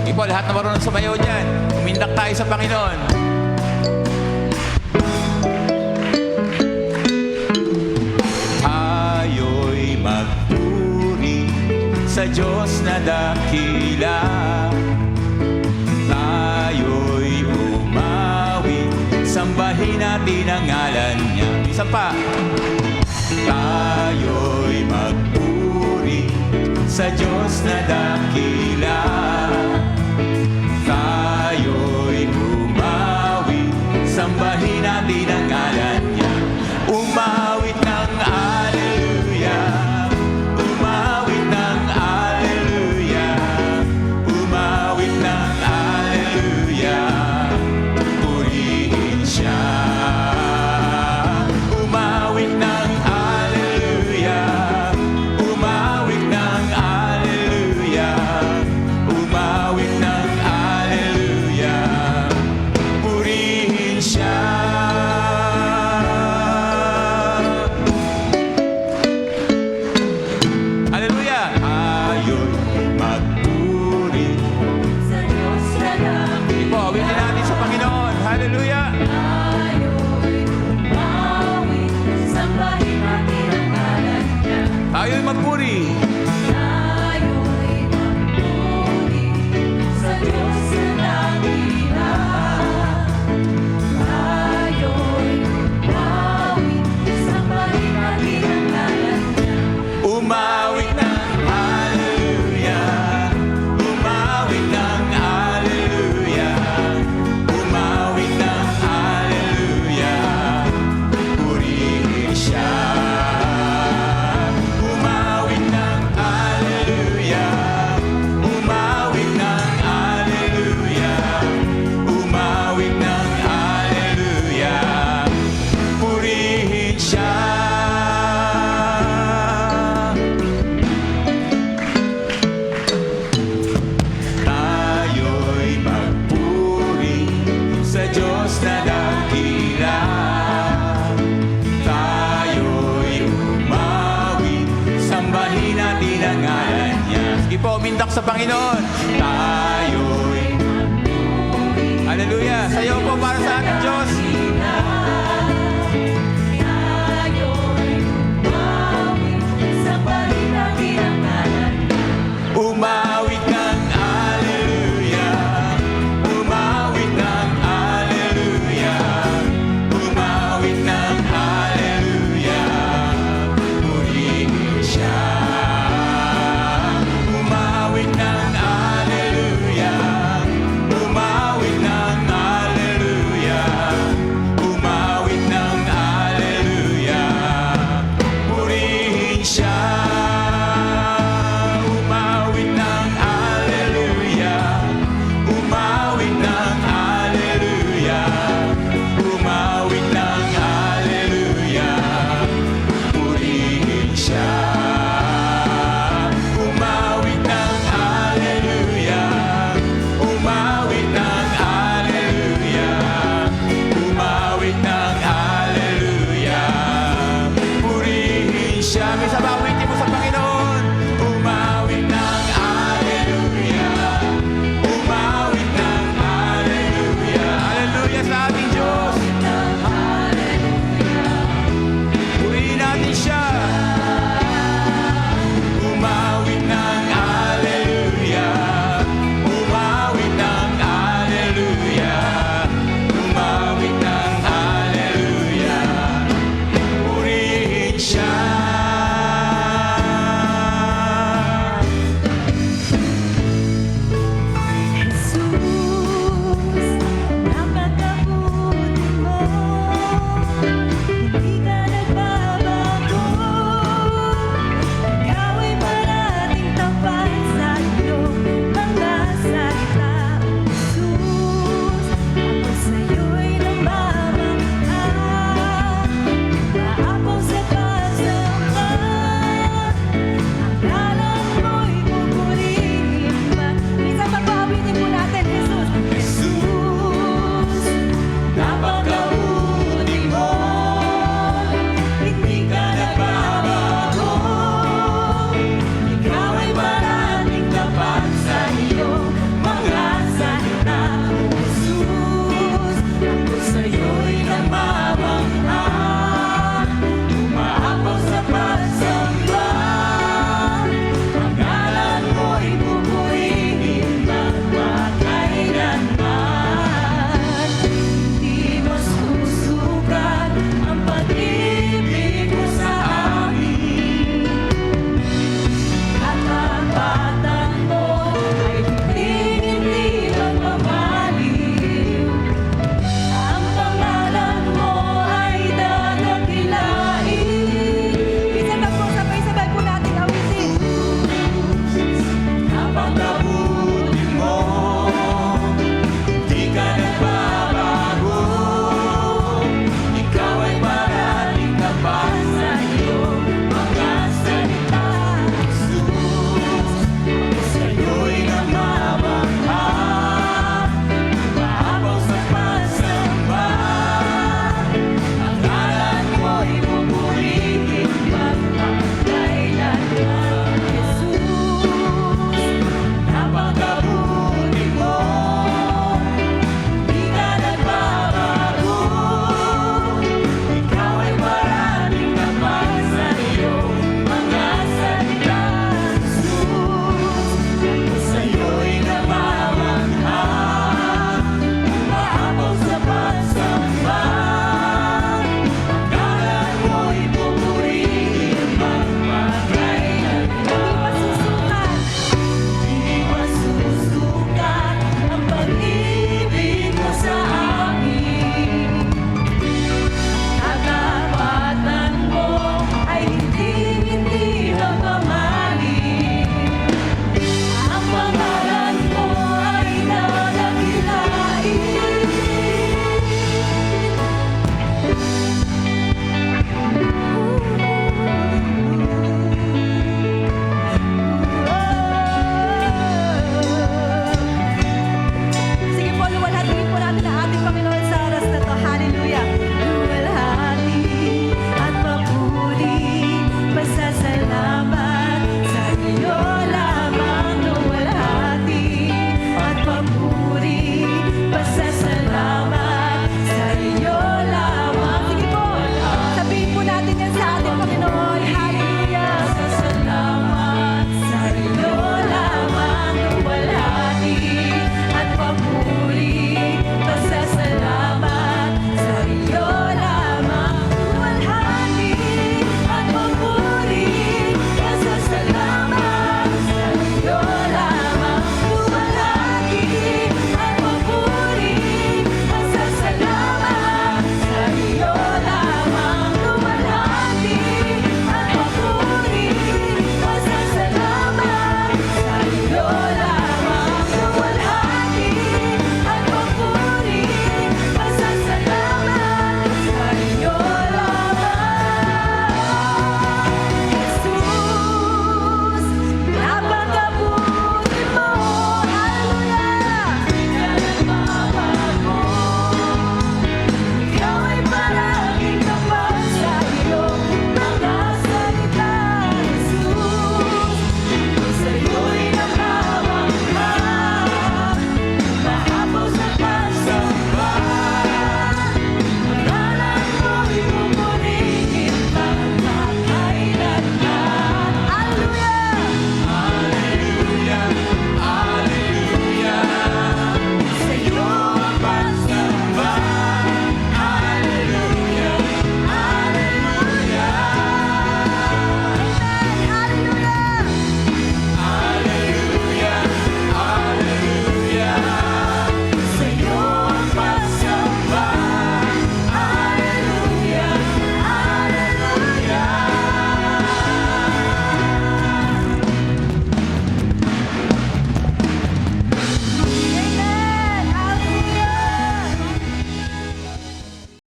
Ipo, lahat na marunong sumayaw dyan. Umindak tayo sa Panginoon. Tayo'y magpuri sa Diyos na dakila. Tayo'y umawi, sambahin natin ang ngalan niya. Isa pa. Tayo'y magpuri sa Diyos na dakila. Tayo'y umawi, sambahin natin ang ngalan niya. Umawit ng Alleluia, umawit ng Alleluia, umawit ng Alleluia, purihin siya. Umawit ng Alleluia, umawit ng Alleluia, umawit ng Alleluia, purihin siya. Alleluia! Tayo'y magpuri Sa Diyos na dakila. Ipo, awitin natin sa Panginoon. Hallelujah! Tayo'y umawi, sambahin natin ang ngalan niya. Tayo'y magpuri. Tayo'y magpuri sa Diyos na dakila. Tayo'y umawi, sambahin natin ang ngalan niya. Umawit ng Alleluia, umawit ng Alleluia, umawit ng Alleluia, purihin siya. Umawit ng Alleluia, umawit ng Alleluia, umawit ng Alleluia, purihin siya. Tayo'y magpuri sa Diyos na dakila. Tayo'y umawi, sambahin natin ang ngalan niya. Sige po, umindak sa Panginoon. Tayo'y Hallelujah! Sayaw po para sa ating Diyos. Tayo'y umawi, sambahin natin ang ngalan niya. Umawit ng Alleluia, umawit ng Alleluia, umawit ng Alleluia, purihin siya. Umawit ng Alleluia, umawit ng Alleluia, umawit ng Alleluia, purihin siya. Umawit ng Alleluia, umawit ng Alleluia, umawit ng Alleluia, purihin siya. Umawit ng Alleluia, umawit ng Alleluia, umawit ng Alleluia, purihin siya. May sabawitin mo sa Panginoon. Umawit ng Alleluia, umawit ng Alleluia. Alleluia sa ating Diyos. Purihin natin siya. Umawit ng Alleluia, umawit ng Alleluia, umawit ng Alleluia, purihin siya. Panginoon.